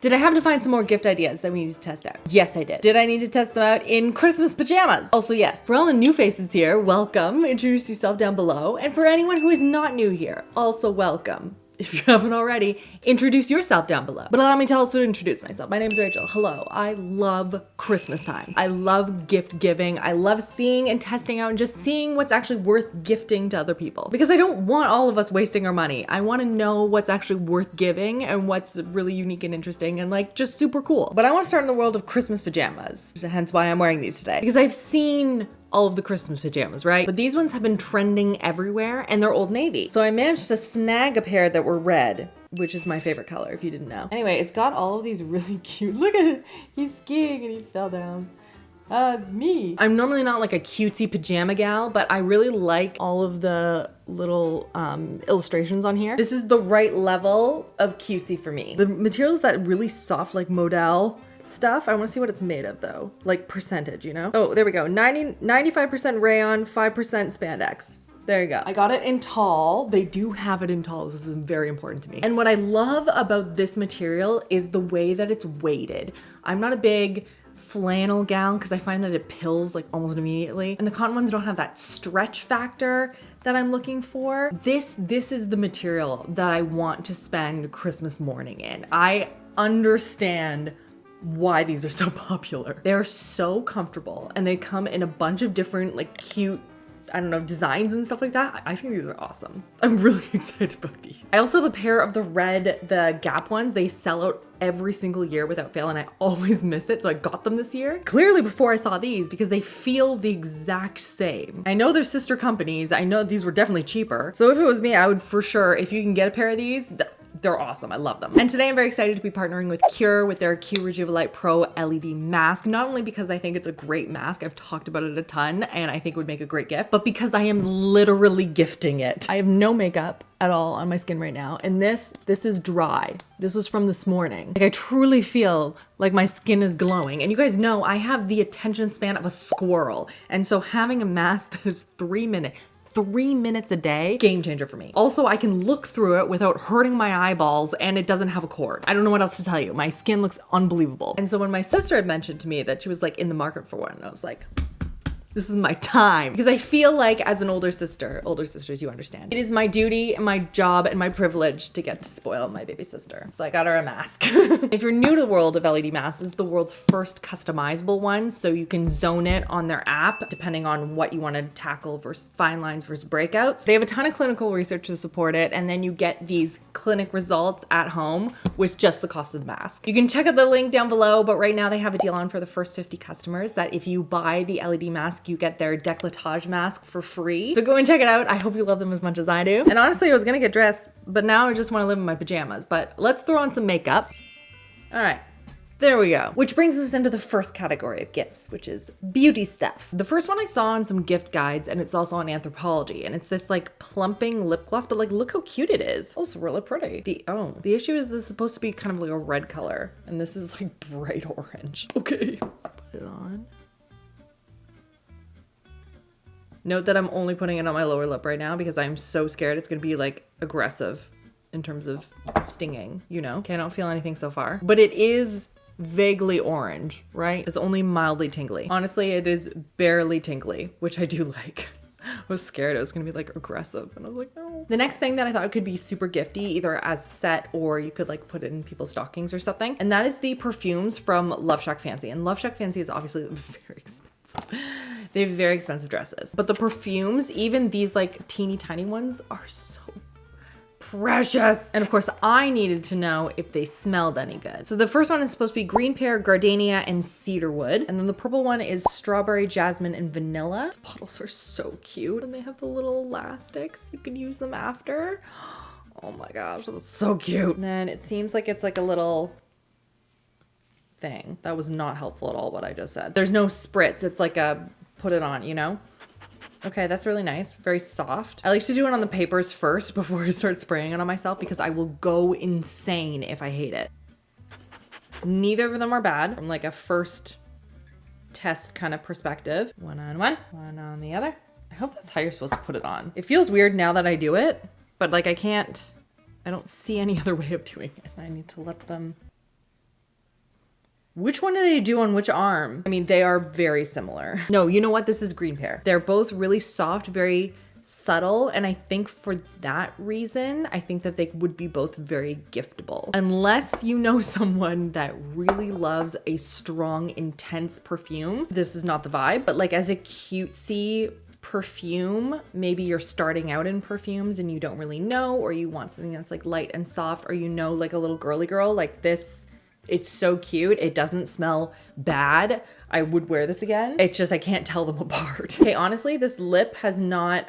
Did I have to find some more gift ideas that we need to test out? Yes, I did. Did I need to test them out in Christmas pajamas? Also, yes. For all the new faces here, welcome. Introduce yourself down below. And for anyone who is not new here, also welcome. If you haven't already, introduce yourself down below. But allow me to also introduce myself. My name is Rachel. Hello. I love Christmas time. I love gift giving. I love seeing and testing out and just seeing what's actually worth gifting to other people. Because I don't want all of us wasting our money. I want to know what's actually worth giving and what's really unique and interesting and like just super cool. But I want to start in the world of Christmas pajamas. Hence why I'm wearing these today. Because I've seen all of the Christmas pajamas, right? But these ones have been trending everywhere and they're Old Navy. So I managed to snag a pair that were red, which is my favorite color if you didn't know. Anyway, it's got all of these really cute, look at it, he's skiing and he fell down. It's me. I'm normally not like a cutesy pajama gal, but I really like all of the little illustrations on here. This is the right level of cutesy for me. The material is that really soft, like Modal stuff. I want to see what it's made of though, like percentage, you know? Oh, there we go. 95% rayon, 5% spandex. There you go. I got it in tall. They do have it in tall. This is very important to me. And what I love about this material is the way that it's weighted. I'm not a big flannel gal because I find that it pills like almost immediately. And the cotton ones don't have that stretch factor that I'm looking for. This is the material that I want to spend Christmas morning in. I understand why these are so popular. They're so comfortable and they come in a bunch of different like cute, I don't know, designs and stuff like that. I think these are awesome. I'm really excited about these. I also have a pair of the Gap ones. They sell out every single year without fail and I always miss it. So I got them this year. Clearly before I saw these because they feel the exact same. I know they're sister companies. I know these were definitely cheaper. So if it was me, I would for sure, if you can get a pair of these, they're awesome. I love them. And today I'm very excited to be partnering with Qure with their Qure Rejuvenate Pro LED Mask. Not only because I think it's a great mask, I've talked about it a ton and I think it would make a great gift, but because I am literally gifting it. I have no makeup at all on my skin right now. And this is dry. This was from this morning. Like I truly feel like my skin is glowing. And you guys know I have the attention span of a squirrel. And so having a mask that is 3 minutes a day, game changer for me. Also, I can look through it without hurting my eyeballs and it doesn't have a cord. I don't know what else to tell you. My skin looks unbelievable. And so when my sister had mentioned to me that she was like in the market for one, I was like, this is my time. Because I feel like as an older sisters, you understand. It is my duty and my job and my privilege to get to spoil my baby sister. So I got her a mask. If you're new to the world of LED masks, this is the world's first customizable one. So you can zone it on their app, depending on what you want to tackle versus fine lines versus breakouts. They have a ton of clinical research to support it. And then you get these clinic results at home with just the cost of the mask. You can check out the link down below, but right now they have a deal on for the first 50 customers that if you buy the LED mask, you get their décolletage mask for free. So go and check it out. I hope you love them as much as I do. And honestly, I was gonna get dressed, but now I just wanna live in my pajamas. But let's throw on some makeup. All right, there we go. Which brings us into the first category of gifts, which is beauty stuff. The first one I saw on some gift guides, and it's also on Anthropology, and it's this like plumping lip gloss, but like look how cute it is. Also really pretty. The issue is this is supposed to be kind of like a red color, and this is like bright orange. Okay, let's put it on. Note that I'm only putting it on my lower lip right now because I'm so scared it's gonna be like aggressive in terms of stinging, you know? Okay, I don't feel anything so far, but it is vaguely orange, right? It's only mildly tingly. Honestly, it is barely tingly, which I do like. I was scared it was gonna be like aggressive and I was like, no. The next thing that I thought could be super gifty, either as set or you could like put it in people's stockings or something, and that is the Perfumes from Love Shack Fancy. And Love Shack Fancy is obviously very expensive. They have very expensive dresses, but the Perfumes, even these like teeny tiny ones, are so precious. And of course I needed to know if they smelled any good. So the first one is supposed to be green pear, gardenia, and cedarwood. And then the purple one is strawberry, jasmine, and vanilla. The bottles are so cute and they have the little elastics. You can use them after. Oh my gosh, that's so cute. And then it seems like it's like a little thing. That was not helpful at all what I just said. There's no spritz. It's like a put it on, you know? Okay, that's really nice. Very soft. I like to do it on the papers first before I start spraying it on myself because I will go insane if I hate it. Neither of them are bad from like a first test kind of perspective. One on one, one on the other. I hope that's how you're supposed to put it on. It feels weird now that I do it, but like I don't see any other way of doing it. I need to let them Which one did I do on which arm? I mean, they are very similar. No, you know what? This is Green Pear. They're both really soft, very subtle, and I think for that reason, I think that they would be both very giftable. Unless you know someone that really loves a strong, intense perfume, this is not the vibe, but like as a cutesy perfume, maybe you're starting out in perfumes and you don't really know, or you want something that's like light and soft, or you know, like a little girly girl, like this. It's so cute. It doesn't smell bad. I would wear this again. It's just, I can't tell them apart. Okay, honestly, this lip has not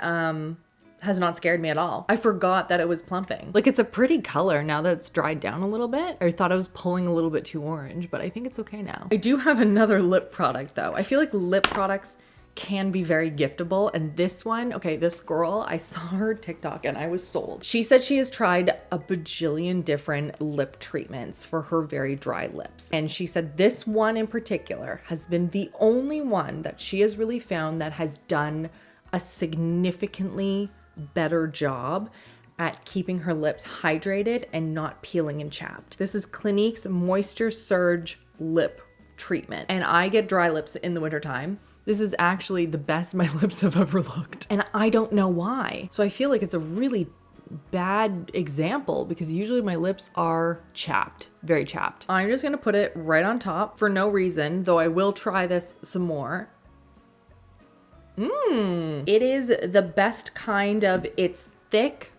scared me at all. I forgot that it was plumping. Like, it's a pretty color now that it's dried down a little bit. I thought I was pulling a little bit too orange, but I think it's okay now. I do have another lip product though. I feel like lip products can be very giftable, and this one, okay, this girl, I saw her TikTok and I was sold. She said she has tried a bajillion different lip treatments for her very dry lips, and she said this one in particular has been the only one that she has really found that has done a significantly better job at keeping her lips hydrated and not peeling and chapped. This is Clinique's Moisture Surge Lip Treatment, and I get dry lips in the wintertime. This is actually the best my lips have ever looked, and I don't know why. So I feel like it's a really bad example because usually my lips are chapped, very chapped. I'm just gonna put it right on top for no reason, though I will try this some more. It is the best kind of, it's thick,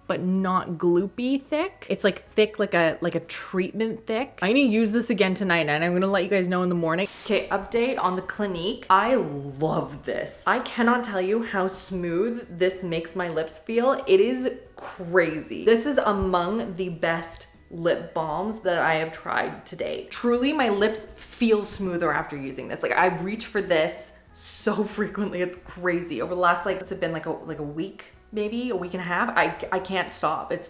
but not gloopy thick. It's like thick, like a treatment thick. I need to use this again tonight, and I'm gonna let you guys know in the morning. Okay, update on the Clinique. I love this. I cannot tell you how smooth this makes my lips feel. It is crazy. This is among the best lip balms that I have tried to date. Truly, my lips feel smoother after using this. Like, I reach for this so frequently, it's crazy. Over the last, like, what's it been, like a week? Maybe a week and a half. I can't stop. It's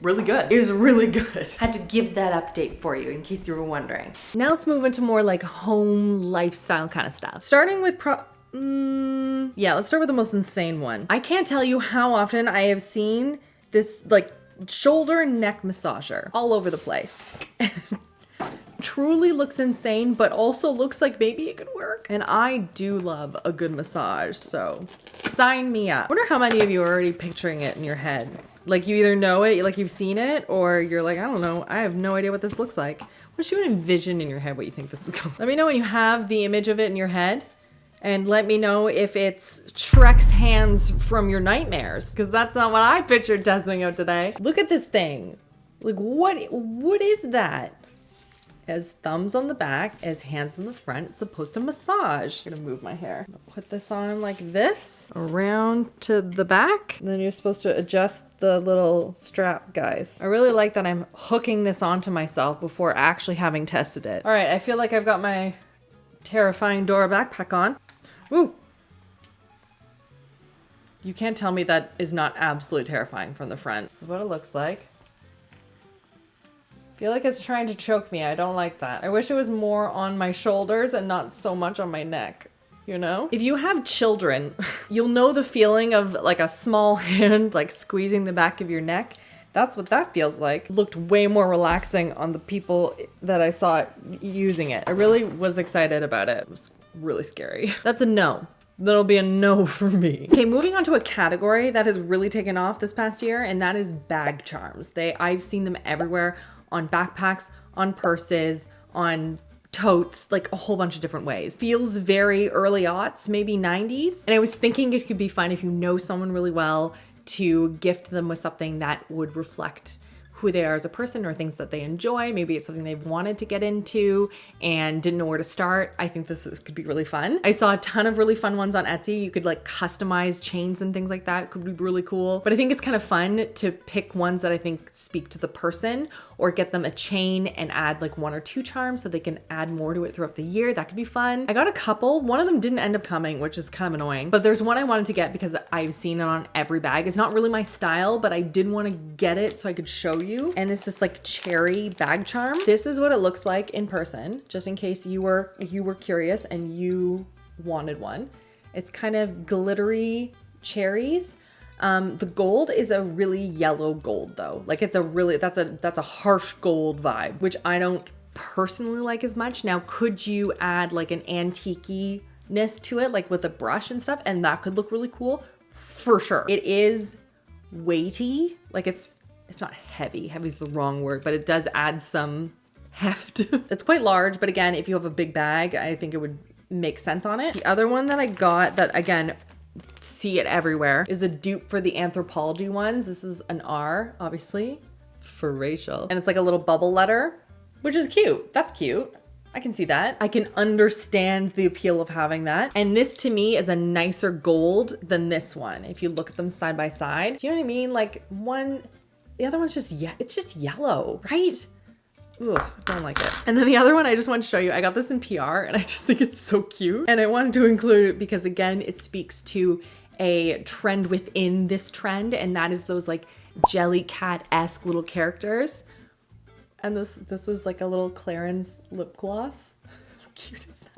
really good. It is really good. Had to give that update for you in case you were wondering. Now let's move into more like home lifestyle kind of stuff. Starting with yeah, let's start with the most insane one. I can't tell you how often I have seen this like shoulder and neck massager all over the place. Truly looks insane, but also looks like maybe it could work. And I do love a good massage, so sign me up. I wonder how many of you are already picturing it in your head. Like, you either know it, like you've seen it, or you're like, I don't know, I have no idea what this looks like. What you would envision in your head what you think this is going. Let me know when you have the image of it in your head, and let me know if it's Shrek's hands from your nightmares, because that's not what I pictured testing out today. Look at this thing. Like, what is that? As thumbs on the back, as hands on the front. It's supposed to massage. I'm gonna move my hair. I'm gonna put this on like this, around to the back. And then you're supposed to adjust the little strap, guys. I really like that I'm hooking this onto myself before actually having tested it. All right, I feel like I've got my terrifying Dora backpack on. Woo! You can't tell me that is not absolutely terrifying from the front. This is what it looks like. I feel like it's trying to choke me. I don't like that. I wish it was more on my shoulders and not so much on my neck, you know? If you have children, you'll know the feeling of like a small hand like squeezing the back of your neck. That's what that feels like. It looked way more relaxing on the people that I saw using it. I really was excited about it. It was really scary. That's a no. That'll be a no for me. Okay, moving on to a category that has really taken off this past year, and that is bag charms. I've seen them everywhere, on backpacks, on purses, on totes, like a whole bunch of different ways. Feels very early aughts, maybe 90s. And I was thinking it could be fun if you know someone really well to gift them with something that would reflect who they are as a person or things that they enjoy. Maybe it's something they've wanted to get into and didn't know where to start. I think this could be really fun. I saw a ton of really fun ones on Etsy. You could like customize chains and things like that. It could be really cool. But I think it's kind of fun to pick ones that I think speak to the person, or get them a chain and add like 1 or 2 charms so they can add more to it throughout the year. That could be fun. I got a couple. One of them didn't end up coming, which is kind of annoying. But there's one I wanted to get because I've seen it on every bag. It's not really my style, but I did want to get it so I could show you. And it's this like cherry bag charm. This is what it looks like in person, just in case you were curious and you wanted one. It's kind of glittery cherries. The gold is a really yellow gold though. Like it's a really, that's a harsh gold vibe, which I don't personally like as much. Now, could you add like an antique-ness to it, like with a brush and stuff, and that could look really cool? For sure. It is weighty, like it's not heavy. Heavy is the wrong word, but it does add some heft. It's quite large, but again, if you have a big bag, I think it would make sense on it. The other one that I got that, again, see it everywhere, is a dupe for the Anthropologie ones. This is an R, obviously, for Rachel. And it's like a little bubble letter, which is cute. That's cute. I can see that. I can understand the appeal of having that. And this to me is a nicer gold than this one. If you look at them side by side, do you know what I mean? Like the other one's just, it's just yellow, right? Ugh, don't like it. And then the other one I just wanted to show you, I got this in PR and I just think it's so cute. And I wanted to include it because again, it speaks to a trend within this trend. And that is those like Jellycat-esque little characters. And this is like a little Clarins lip gloss. How cute is that?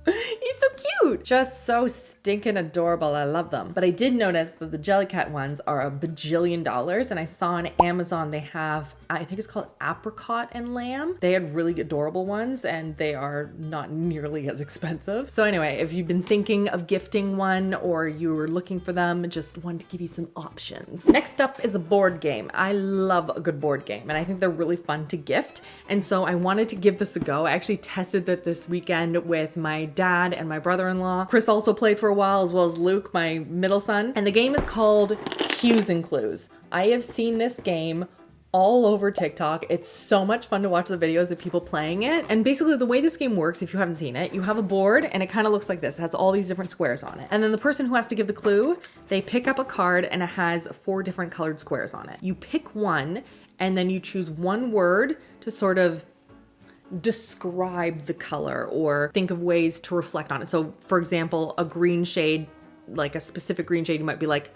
He's so cute. Just so stinking adorable. I love them. But I did notice that the Jellycat ones are a bajillion dollars. And I saw on Amazon they have, I think it's called Apricot and Lamb. They had really adorable ones and they are not nearly as expensive. So anyway, if you've been thinking of gifting one or you were looking for them, just wanted to give you some options. Next up is a board game. I love a good board game and I think they're really fun to gift. And so I wanted to give this a go. I actually tested that this weekend with my dad and my brother-in-law. Chris also played for a while, as well as Luke, my middle son. And the game is called Hues and Clues. I have seen this game all over TikTok. It's so much fun to watch the videos of people playing it. And basically the way this game works, if you haven't seen it, you have a board and it kind of looks like this. It has all these different squares on it. And then the person who has to give the clue, they pick up a card and it has 4 different colored squares on it. You pick one and then you choose one word to sort of describe the color or think of ways to reflect on it. So for example, a green shade, like a specific green shade, you might be like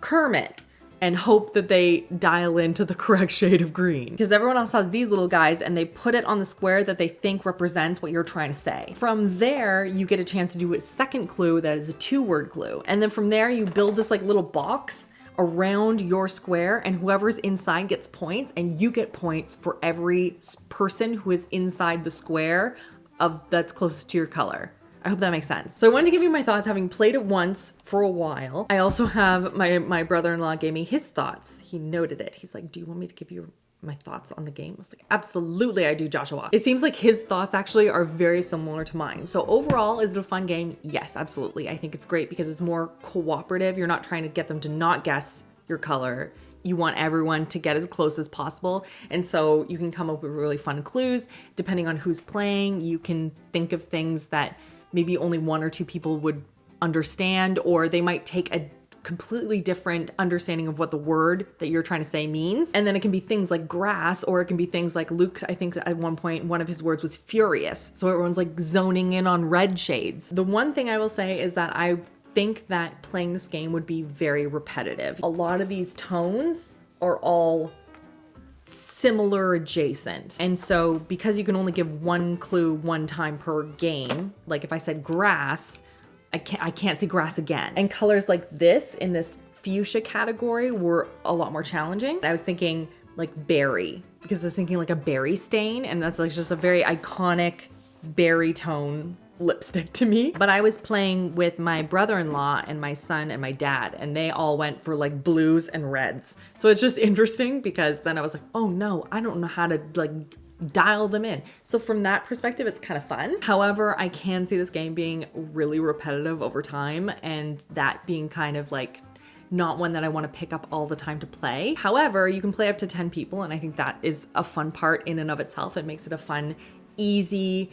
Kermit and hope that they dial into the correct shade of green. Because everyone else has these little guys and they put it on the square that they think represents what you're trying to say. From there, you get a chance to do a second clue that is a 2-word clue. And then from there, you build this like little box around your square and whoever's inside gets points and you get points for every person who is inside the square that's closest to your color. I hope that makes sense. So I wanted to give you my thoughts having played it once for a while. I also have my brother-in-law gave me his thoughts. He noted it. He's like, do you want me to give you my thoughts on the game? I was like, absolutely I do, Joshua. It seems like his thoughts actually are very similar to mine. So overall, is it a fun game? Yes, absolutely. I think it's great because it's more cooperative. You're not trying to get them to not guess your color. You want everyone to get as close as possible. And so you can come up with really fun clues. Depending on who's playing, you can think of things that maybe only 1 or 2 people would understand, or they might take a completely different understanding of what the word that you're trying to say means. And then it can be things like grass, or it can be things like Luke, I think at one point, one of his words was furious. So everyone's like zoning in on red shades. The one thing I will say is that I think that playing this game would be very repetitive. A lot of these tones are all similar adjacent. And so because you can only give 1 clue 1 time per game, like if I said grass, I can't see grass again. And colors like this in this fuchsia category were a lot more challenging. I was thinking like berry, because I was thinking like a berry stain, and that's like just a very iconic berry tone lipstick to me. But I was playing with my brother-in-law and my son and my dad, and they all went for like blues and reds. So it's just interesting because then I was like, oh no, I don't know how to like dial them in. So from that perspective, it's kind of fun. However, I can see this game being really repetitive over time, and that being kind of like not one that I want to pick up all the time to play. However, you can play up to 10 people, and I think that is a fun part in and of itself. It makes it a fun, easy,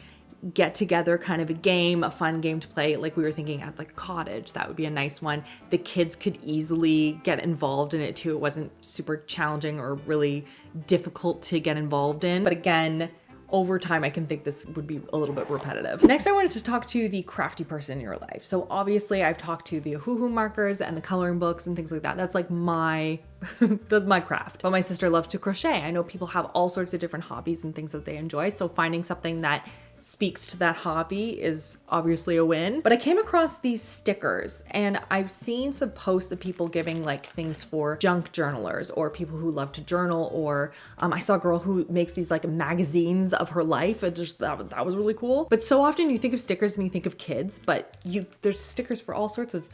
get together kind of a game, a fun game to play. Like we were thinking at like cottage, that would be a nice one. The kids could easily get involved in it too. It wasn't super challenging or really difficult to get involved in. But again, over time, I can think this would be a little bit repetitive. Next, I wanted to talk to the crafty person in your life. So obviously I've talked to the Ohuhu markers and the coloring books and things like that. That's like my, that's my craft. But my sister loves to crochet. I know people have all sorts of different hobbies and things that they enjoy. So finding something that speaks to that hobby is obviously a win. But I came across these stickers and I've seen some posts of people giving like things for junk journalers or people who love to journal, or I saw a girl who makes these like magazines of her life. It just, that was really cool. But so often you think of stickers and you think of kids, but there's stickers for all sorts of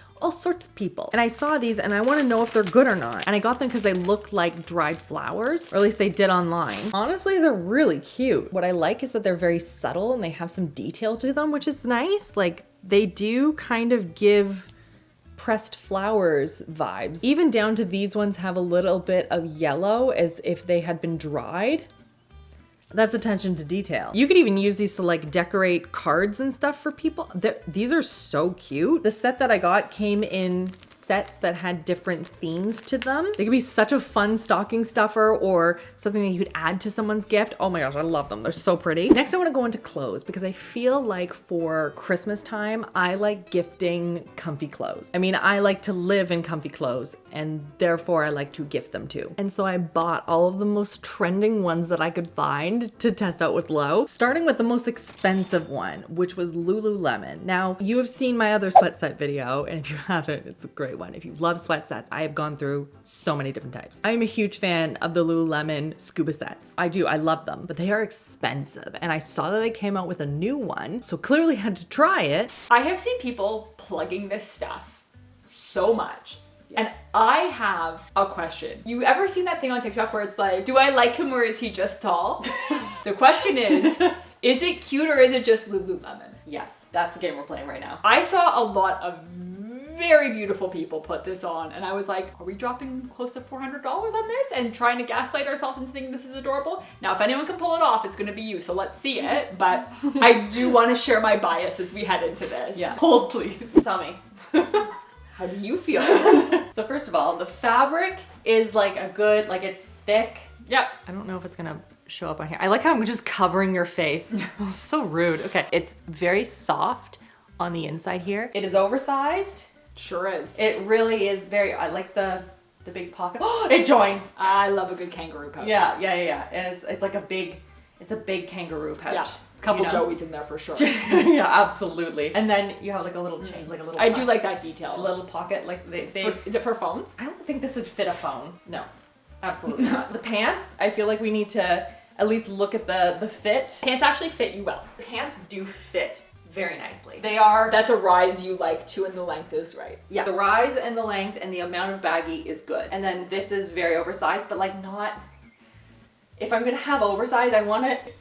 people. And I saw these and I want to know if they're good or not. And I got them because they look like dried flowers, or at least they did online. Honestly, they're really cute. What I like is that they're very subtle and they have some detail to them, which is nice. Like they do kind of give pressed flowers vibes. Even down to these ones have a little bit of yellow as if they had been dried. That's attention to detail. You could even use these to like decorate cards and stuff for people. These are so cute. The set that I got came in sets that had different themes to them. They could be such a fun stocking stuffer or something that you could add to someone's gift. Oh my gosh, I love them. They're so pretty. Next, I want to go into clothes because I feel like for Christmas time, I like gifting comfy clothes. I mean, I like to live in comfy clothes and therefore I like to gift them too. And so I bought all of the most trending ones that I could find to test out with Lo, starting with the most expensive one, which was Lululemon. Now, you have seen my other Sweatset video, and if you haven't, it's a great one. If you love Sweatsets, I have gone through so many different types. I'm a huge fan of the Lululemon scuba sets. I love them, but they are expensive. And I saw that they came out with a new one, so clearly had to try it. I have seen people plugging this stuff so much. And I have a question. You ever seen that thing on TikTok where it's like, do I like him or is he just tall? The question is it cute or is it just Lululemon? Yes, that's the game we're playing right now. I saw a lot of very beautiful people put this on and I was like, are we dropping close to $400 on this and trying to gaslight ourselves into thinking this is adorable? Now, if anyone can pull it off, it's gonna be you, so let's see it. But I do wanna share my bias as we head into this. Yeah, hold please. Tell me. How do you feel? So first of all, the fabric is like a good, like it's thick. Yep. I don't know if it's gonna show up on here. I like how I'm just covering your face. So rude. Okay, it's very soft on the inside here. It is oversized. Sure is. It really is very, I like the big pocket. Oh, it joins. I love a good kangaroo pouch. Yeah. And it's like it's a big kangaroo pouch. Yeah. Couple Joeys in there for sure. Yeah, absolutely. And then you have like a little chain, like a little. I do like that detail. A little pocket, like is it for phones? I don't think this would fit a phone. No, absolutely not. The pants, I feel like we need to at least look at the fit. Pants actually fit you well. The pants do fit very nicely. They are. That's a rise you like too, and the length is right. Yeah, the rise and the length and the amount of baggy is good. And then this is very oversized, but like not. If I'm gonna have oversized, I want it.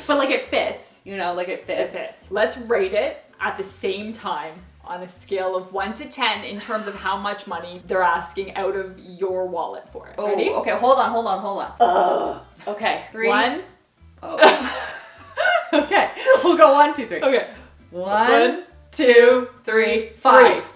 But like it fits, you know, like it fits. It fits. Let's rate it at the same time on a scale of 1 to 10 in terms of how much money they're asking out of your wallet for it. Ready? Oh, okay, hold on. Okay, 3. 1. Oh. Okay, we'll go 1, 2, 3. Okay. 1, 2, 3, 5.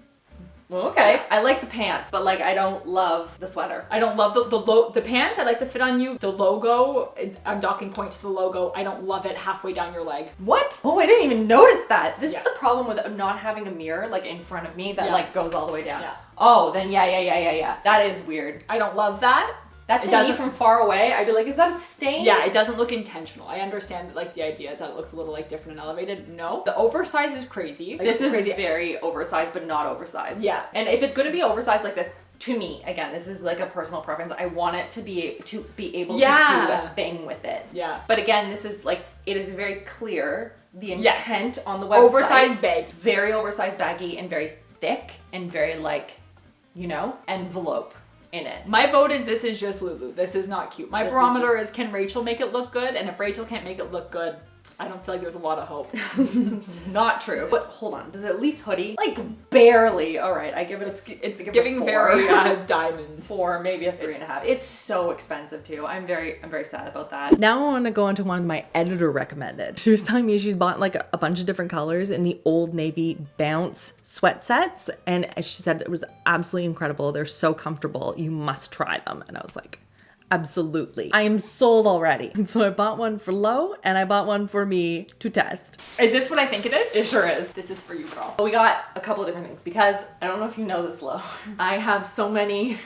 Well, okay. I like the pants, but like I don't love the sweater. I don't love the pants. I like the fit on you. The logo, I'm docking point to the logo. I don't love it halfway down your leg. What? Oh, I didn't even notice that. This is the problem with not having a mirror like in front of me that like goes all the way down. Yeah. Oh, then yeah. That is weird. I don't love that. That to me from far away, I'd be like, is that a stain? Yeah, it doesn't look intentional. I understand like the idea is that it looks a little like different and elevated. No. The oversize is crazy. Like, this is crazy. Very oversized, but not oversized. Yeah. And if it's going to be oversized like this, to me, again, this is like a personal preference. I want it to be able to do a thing with it. Yeah. But again, this is like, it is very clear, the intent on the website. Oversized bag. Very oversized baggy and very thick and very like, you know, envelope in it. My vote is this is just Lulu. This is not cute. My barometer is can Rachel make it look good? And if Rachel can't make it look good, I don't feel like there's a lot of hope. This is not true. But hold on, does it at least hoodie? Like barely. All right, I give it. It's giving very diamond. 4, maybe a 3.5. It's so expensive too. I'm very sad about that. Now I want to go on to one of my editor recommended. She was telling me she's bought like a bunch of different colors in the Old Navy Bounce sweat sets, and she said it was absolutely incredible. They're so comfortable. You must try them. And I was like, absolutely. I am sold already. So I bought one for Lo and I bought one for me to test. Is this what I think it is? It sure is. This is for you, girl. We got a couple of different things because I don't know if you know this, Lo. I have so many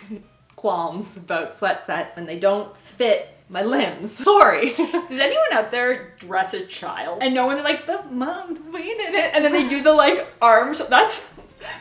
qualms about sweat sets and they don't fit my limbs. Sorry. Does anyone out there dress a child and know when they're like, but mom, wait in it, and then they do the like arm, that's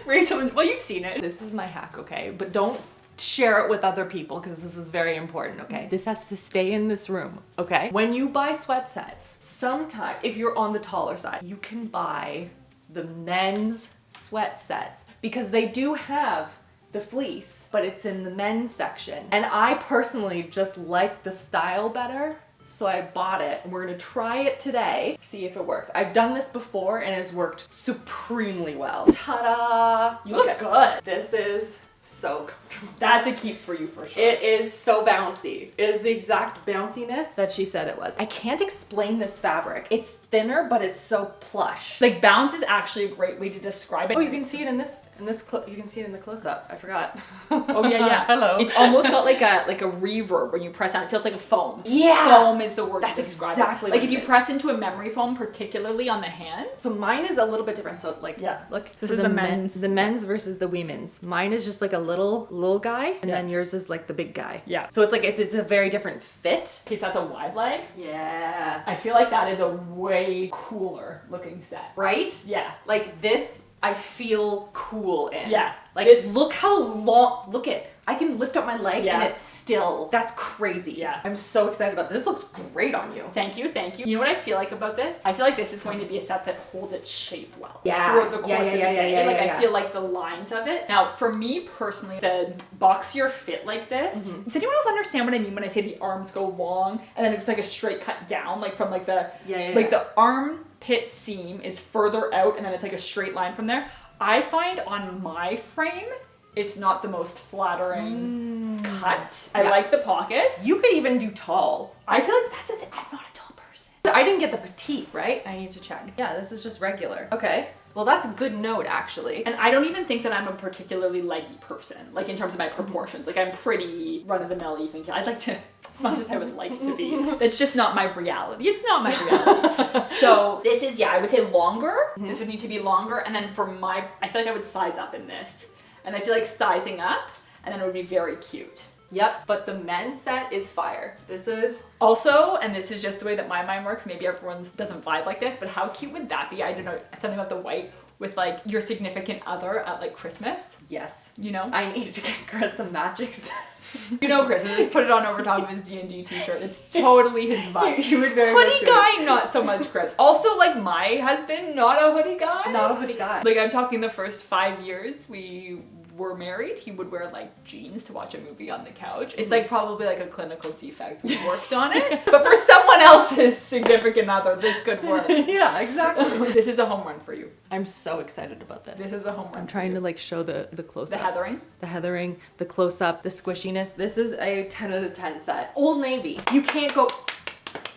Rachel, well, you've seen it. This is my hack, okay? But don't share it with other people because this is very important, okay? This has to stay in this room, okay? When you buy sweat sets, sometimes, if you're on the taller side, you can buy the men's sweat sets because they do have the fleece, but it's in the men's section. And I personally just like the style better, so I bought it. And we're gonna try it today, see if it works. I've done this before and it has worked supremely well. Ta-da! You look good. This is so comfortable. That's a keep for you for sure. It is so bouncy. It is the exact bounciness that she said it was. I can't explain this fabric. It's thinner, but it's so plush. Like bounce is actually a great way to describe it. Oh, you can see it in this you can see it in the close-up. I forgot. Oh yeah. Hello. It's almost got like a reverb when you press on. It feels like a foam. Yeah. Foam is the word That's to describe exactly it. Like what if it you is. press into a memory foam, particularly on the hand. So mine is a little bit different. So like, Yeah. look. So this is the men's. The men's versus the women's. Mine is just like a little guy, and then yours is like the big guy. Yeah. So it's like it's a very different fit. Okay, so that's a wide leg. Yeah. I feel like that is a way cooler looking set. Right? Yeah. Like this, I feel cool in. Yeah. Like This- look how long. Look it. I can lift up my leg Yeah. and it's still. That's crazy. Yeah. I'm so excited about this. This looks great on you. Thank you. You know what I feel like about this? I feel like this is going to be a set that holds its shape well. Yeah. Throughout the course of the day. Yeah, like yeah. I feel like the lines of it. Now, for me personally, the boxier fit like this. Does anyone else understand what I mean when I say the arms go long and then it's like a straight cut down, like from like the the armpit seam is further out and then it's like a straight line from there. I find on my frame, it's not the most flattering cut. I like the pockets. You could even do tall. I feel like that's a thing. I'm not a tall person. I didn't get the petite, right? I need to check. Yeah, this is just regular. Okay. Well, that's a good note, actually. And I don't even think that I'm a particularly leggy person, like in terms of my proportions. Like I'm pretty run-of-the-mill even. I'd like to, it's not just I would like to be. That's just not my reality. It's not my reality. So this is, I would say longer. This would need to be longer. And then for my, I feel like I would size up in this. And I feel like sizing up, and then it would be very cute. Yep, but the men's set is fire. This is also, and this is just the way that my mind works, maybe everyone's doesn't vibe like this, but how cute would that be? I don't know, something about the white with like your significant other at like Christmas, yes. you know? I need to get Chris some magic set. You know Chris, he'll just put it on over top of his D&D t-shirt. It's totally his vibe. You would very much Hoodie guy, not so much Chris. Also, like my husband, not a hoodie guy. Not a hoodie guy. Like I'm talking the first 5 years we were married, he would wear like jeans to watch a movie on the couch. It's like probably like a clinical defect. We worked on it. But for someone else's significant other, this could work. Yeah, exactly. This is a home run for you. I'm so excited about this. This is a home run. I'm trying to like show the close The up. heathering. The heathering, the close up, the squishiness. This is a 10 out of 10 set. Old Navy. You can't go.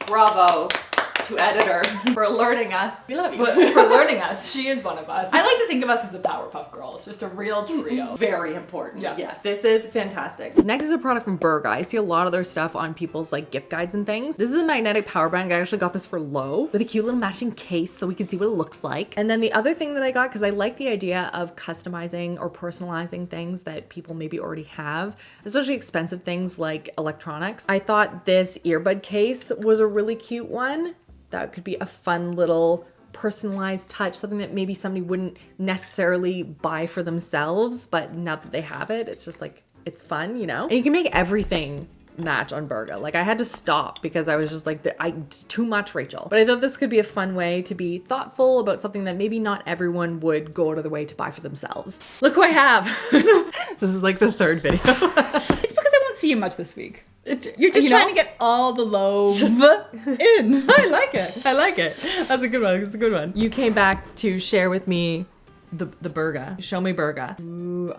Bravo to editor for alerting us. We love you. But for learning us, she is one of us. I like to think of us as the Powerpuff Girls, just a real trio. Very important. Yeah. Yes. This is fantastic. Next is a product from Burga. I see a lot of their stuff on people's like gift guides and things. This is a magnetic power bank. I actually got this for low with a cute little matching case so we can see what it looks like. And then the other thing that I got, because I like the idea of customizing or personalizing things that people maybe already have, especially expensive things like electronics. I thought this earbud case was a really cute one. That could be a fun little personalized touch, something that maybe somebody wouldn't necessarily buy for themselves, but now that they have it, it's just like, it's fun, you know? And you can make everything match on Burga. Like I had to stop because I was just like, it's too much, Rachel. But I thought this could be a fun way to be thoughtful about something that maybe not everyone would go out of their way to buy for themselves. Look who I have. This is like the third video. It's because I won't see you much this week. You're just You trying know? to get all the loaves in. I like it. I like it. That's a good one. It's a good one. You came back to share with me the Burga. Show me Burga. Ooh,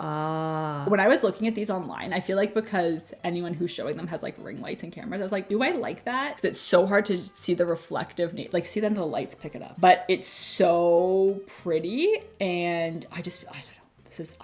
When I was looking at these online, I feel like because anyone who's showing them has like ring lights and cameras, I was like, do I like that? Because it's so hard to see the reflective, like see then the lights pick it up. But it's so pretty, and I just, I don't know.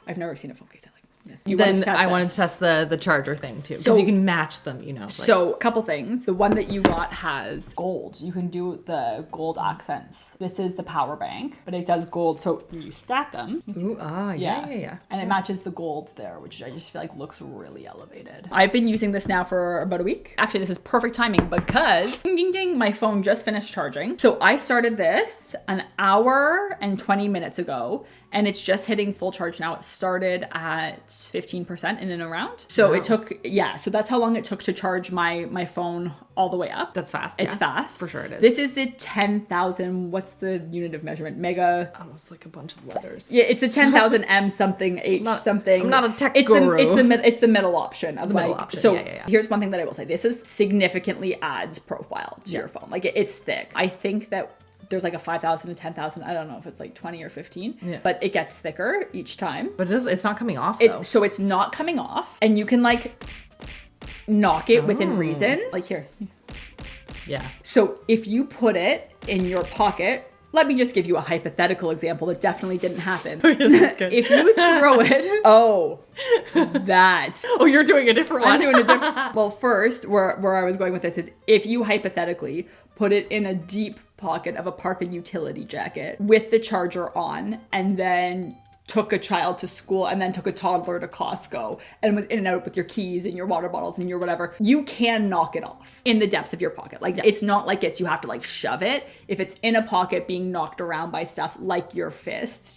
I've never seen a phone case I like. Then I wanted to test the charger thing too, because So- you can match them, you know. like- So, couple things. The one that you got has gold. You can do the gold accents. This is the power bank, but it does gold. So you stack them. Ooh, yeah. And it matches the gold there, which I just feel like looks really elevated. I've been using this now for about a week. Actually, this is perfect timing because ding, ding, ding, my phone just finished charging. So I started this an hour and 20 minutes ago, and it's just hitting full charge now. It started at 15% in and around. So it took, so that's how long it took to charge my phone all the way up. That's fast. It's yeah. fast. For sure it is. This is the 10,000, what's the unit of measurement? Mega. Oh, it's like a bunch of letters. Yeah, it's the 10,000 M something H something. I'm not a tech it's guru. It's the middle option of middle like. option, So yeah. here's one thing that I will say. This is significantly adds profile to your phone. Like it's thick. I think that there's like a 5,000 to 10,000. I don't know if it's like 20 or 15, but it gets thicker each time. But it's not coming off though. So it's not coming off, and you can like knock it within reason. Like here. Yeah. So if you put it in your pocket, let me just give you a hypothetical example that definitely didn't happen. If you throw it, that. Oh, you're doing a different one. I'm doing a different. Well, first, where I was going with this is if you hypothetically put it in a deep pocket of a park and utility jacket with the charger on, and then took a child to school and then took a toddler to Costco and was in and out with your keys and your water bottles and your whatever, you can knock it off in the depths of your pocket. Like it's not like you have to like shove it. If it's in a pocket being knocked around by stuff like your fists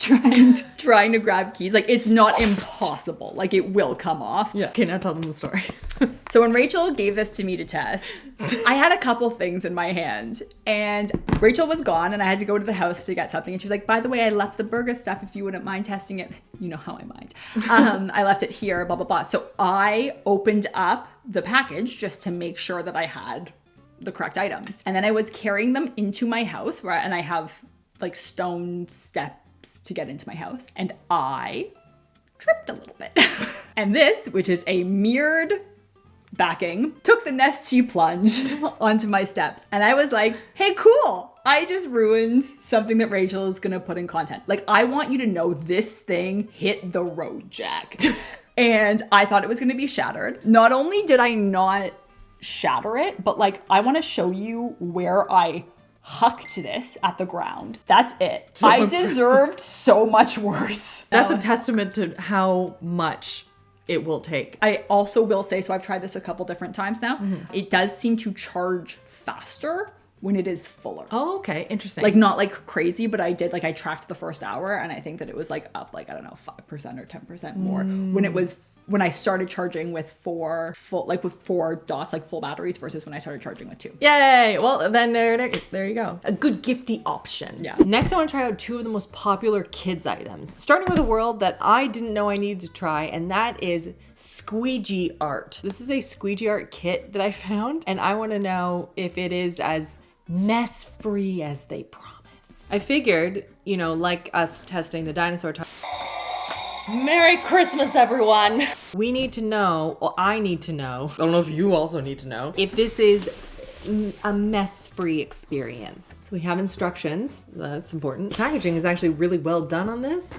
trying to grab keys, like it's not impossible. Like it will come off. Yeah. Okay, now tell them the story. So when Rachel gave this to me to test, I had a couple things in my hand and Rachel was gone and I had to go to the house to get something. And she was like, by the way, I left the Burga stuff if you wouldn't mind testing it. You know how I mind. I left it here, blah, blah, blah. So I opened up the package just to make sure that I had the correct items. And then I was carrying them into my house and I have like stone steps to get into my house. And I tripped a little bit. And this, which is a mirrored backing, took the Nestea plunge onto my steps. And I was like, hey, cool. I just ruined something that Rachel is going to put in content. Like, I want you to know this thing hit the road, Jack. And I thought it was going to be shattered. Not only did I not shatter it, but like, I want to show you where I hucked this at the ground. That's it. So I deserved so much worse. That's a testament to how much it will take. I also will say, so I've tried this a couple different times now. It does seem to charge faster when it is fuller. Oh, okay. Interesting. Like not like crazy, but I tracked the first hour and I think that it was like up like, I don't know, 5% or 10% more when I started charging with four dots, like full batteries versus when I started charging with 2. Yay! Well, then there you go. A good gifty option. Yeah. Next, I want to try out 2 of the most popular kids items. Starting with a world that I didn't know I needed to try, and that is Squeegee Art. This is a Squeegee Art Kit that I found, and I want to know if it is as mess-free as they promise. I figured, like us testing the dinosaur Merry Christmas, everyone! We need to know, well, I need to know, I don't know if you also need to know, if this is a mess-free experience. So we have instructions, that's important. Packaging is actually really well done on this.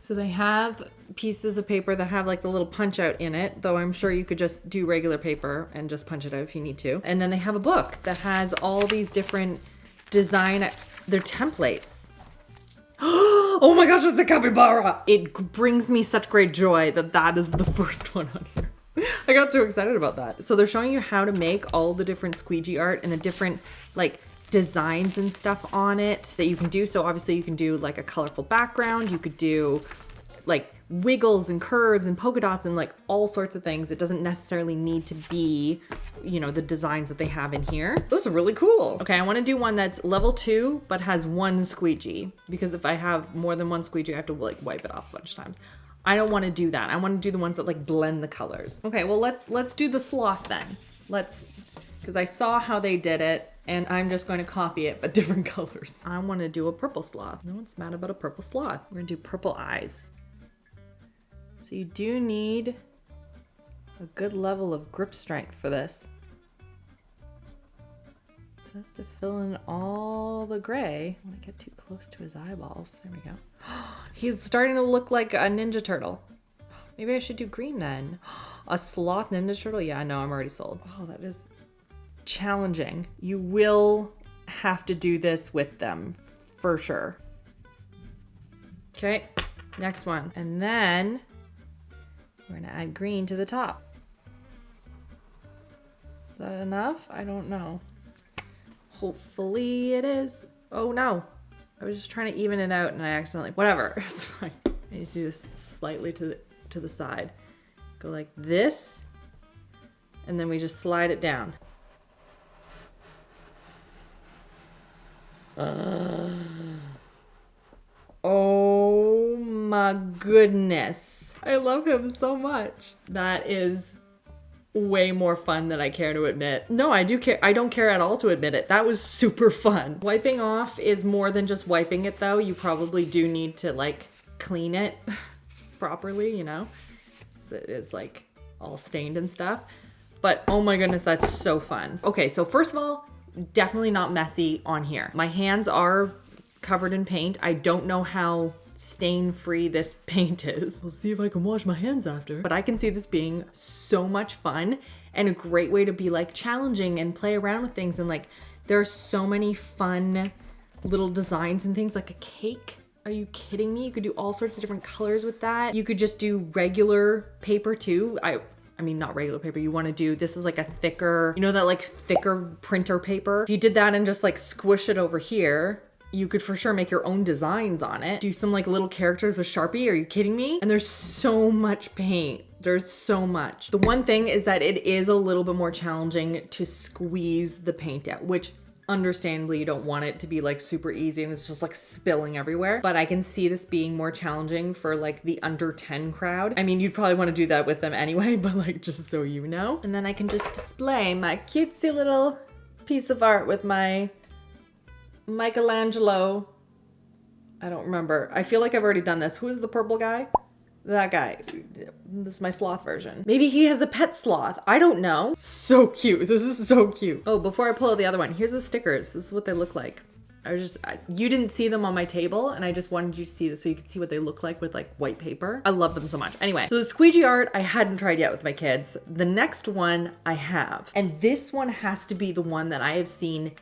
So they have pieces of paper that have like the little punch out in it, though I'm sure you could just do regular paper and just punch it out if you need to. And then they have a book that has all these different they're templates. Oh my gosh, it's a capybara! It brings me such great joy that is the first one on here. I got too excited about that. So they're showing you how to make all the different squeegee art and the different like designs and stuff on it that you can do. So obviously you can do like a colorful background. You could do like wiggles and curves and polka dots and like all sorts of things. It doesn't necessarily need to be, the designs that they have in here. Those are really cool. Okay, I want to do one that's level 2 but has 1 squeegee, because if I have more than 1 squeegee, I have to like wipe it off a bunch of times. I don't want to do that. I want to do the ones that like blend the colors. Okay, well let's do the sloth then. Because I saw how they did it and I'm just going to copy it but different colors. I want to do a purple sloth. No one's mad about a purple sloth. We're gonna do purple eyes. So you do need a good level of grip strength for this. this to fill in all the gray. I want to get too close to his eyeballs. There we go. He's starting to look like a Ninja Turtle. Maybe I should do green then. A sloth Ninja Turtle? Yeah, no, I'm already sold. Oh, that is challenging. You will have to do this with them for sure. Okay, next one. And then we're gonna add green to the top. Is that enough? I don't know. Hopefully it is. Oh no. I was just trying to even it out and I accidentally, whatever, it's fine. I need to do this slightly to the side. Go like this, and then we just slide it down. Oh my goodness. I love him so much. That is way more fun than I care to admit. No, I do care. I don't care at all to admit it. That was super fun. Wiping off is more than just wiping it though. You probably do need to like clean it properly, you know? So it is like all stained and stuff. But oh my goodness, that's so fun. Okay, so first of all, definitely not messy on here. My hands are covered in paint. I don't know how stain-free this paint is. We'll see if I can wash my hands after. But I can see this being so much fun and a great way to be like challenging and play around with things. And like, there are so many fun little designs and things, like a cake. Are you kidding me? You could do all sorts of different colors with that. You could just do regular paper too. I mean, not regular paper. You want to do, this is like a thicker, you know, that like thicker printer paper. If you did that and just like squish it over here, you could for sure make your own designs on it. Do some like little characters with Sharpie. Are you kidding me? And there's so much paint. There's so much. The one thing is that it is a little bit more challenging to squeeze the paint out, which understandably you don't want it to be like super easy and it's just like spilling everywhere. But I can see this being more challenging for like the under 10 crowd. I mean, you'd probably want to do that with them anyway, but like just so you know. And then I can just display my cutesy little piece of art with my Michelangelo. I don't remember. I feel like I've already done this. Who's the purple guy? That guy. This is my sloth version. Maybe he has a pet sloth. I don't know. So cute. This is so cute. Oh, before I pull out the other one, here's the stickers. This is what they look like. You didn't see them on my table and I just wanted you to see this so you could see what they look like with like white paper. I love them so much. Anyway, so the squeegee art I hadn't tried yet with my kids. The next one I have, and this one has to be the one that I have seen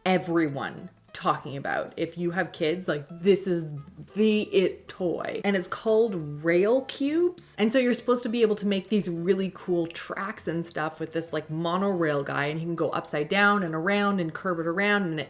everyone talking about. If you have kids, like this is the it toy, and it's called rail cubes. And so you're supposed to be able to make these really cool tracks and stuff with this like monorail guy, and he can go upside down and around and curve it around, and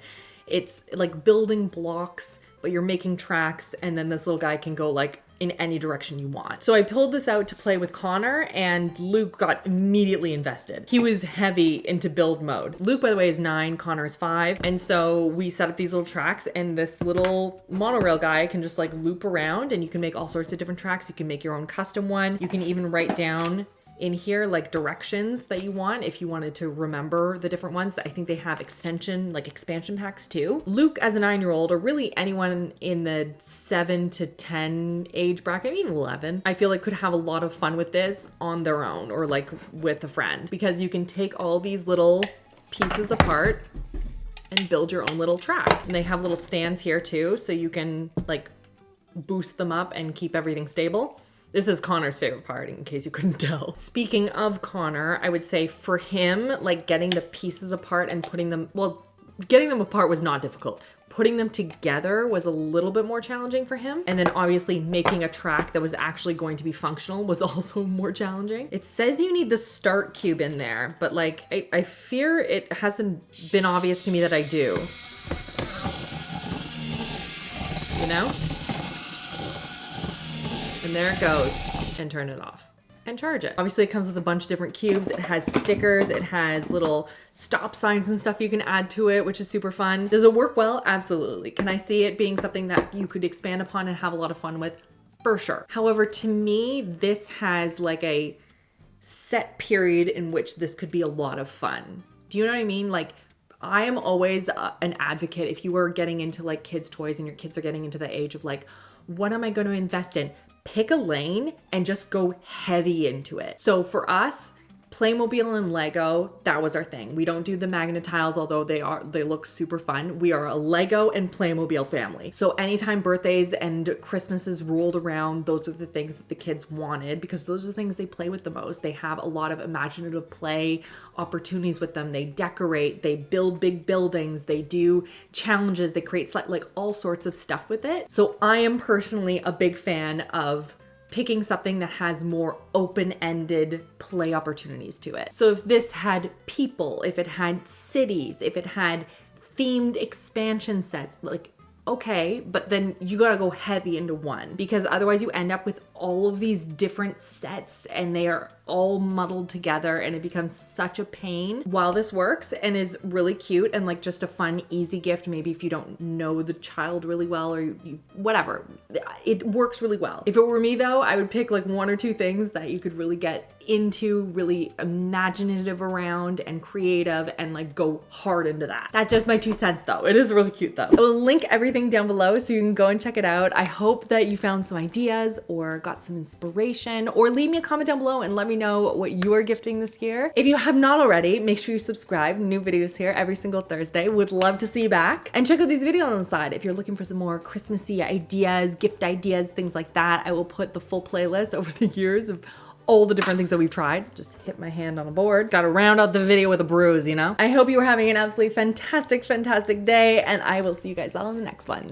it's like building blocks, but you're making tracks, and then this little guy can go like in any direction you want. So I pulled this out to play with Connor, and Luke got immediately invested. He was heavy into build mode. Luke, by the way, is 9, Connor is 5. And so we set up these little tracks, and this little monorail guy can just like loop around, and you can make all sorts of different tracks. You can make your own custom one. You can even write down in here like directions that you want if you wanted to remember the different ones. That I think they have expansion packs too. Luke as a 9-year-old, or really anyone in the 7 to 10 age bracket, even 11, I feel like could have a lot of fun with this on their own or like with a friend, because you can take all these little pieces apart and build your own little track. And they have little stands here too, so you can like boost them up and keep everything stable. This is Connor's favorite part, in case you couldn't tell. Speaking of Connor, I would say for him, like getting the pieces apart and putting them, well, getting them apart was not difficult. Putting them together was a little bit more challenging for him. And then obviously making a track that was actually going to be functional was also more challenging. It says you need the start cube in there, but like, I fear it hasn't been obvious to me that I do. You know? And there it goes, and turn it off and charge it. Obviously it comes with a bunch of different cubes. It has stickers, it has little stop signs and stuff you can add to it, which is super fun. Does it work well? Absolutely. Can I see it being something that you could expand upon and have a lot of fun with? For sure. However, to me, this has like a set period in which this could be a lot of fun. Do you know what I mean? Like, I am always an advocate if you are getting into like kids' toys and your kids are getting into the age of like, what am I going to invest in? Pick a lane and just go heavy into it. So for us, Playmobil and Lego, that was our thing. We don't do the Magnet tiles, although they look super fun. We are a Lego and Playmobil family. So anytime birthdays and Christmases rolled around, those are the things that the kids wanted because those are the things they play with the most. They have a lot of imaginative play opportunities with them. They decorate, they build big buildings, they do challenges, they create like all sorts of stuff with it. So I am personally a big fan of picking something that has more open-ended play opportunities to it. So if this had people, if it had cities, if it had themed expansion sets, like, okay, but then you gotta go heavy into one because otherwise you end up with all of these different sets and they are all muddled together and it becomes such a pain. While this works and is really cute and like just a fun, easy gift, maybe if you don't know the child really well or whatever, it works really well. If it were me though, I would pick like one or two things that you could really get into, really imaginative around and creative and like go hard into that. That's just my 2 cents though. It is really cute though. I will link everything down below so you can go and check it out. I hope that you found some ideas or got some inspiration, or leave me a comment down below and let me know what you are gifting this year. If you have not already, make sure you subscribe. New videos here every single Thursday. Would love to see you back. And check out these videos on the side if you're looking for some more Christmassy ideas, gift ideas, things like that. I will put the full playlist over the years of all the different things that we've tried. Just hit my hand on a board. Gotta round out the video with a bruise, you know? I hope you are having an absolutely fantastic, fantastic day, and I will see you guys all in the next one.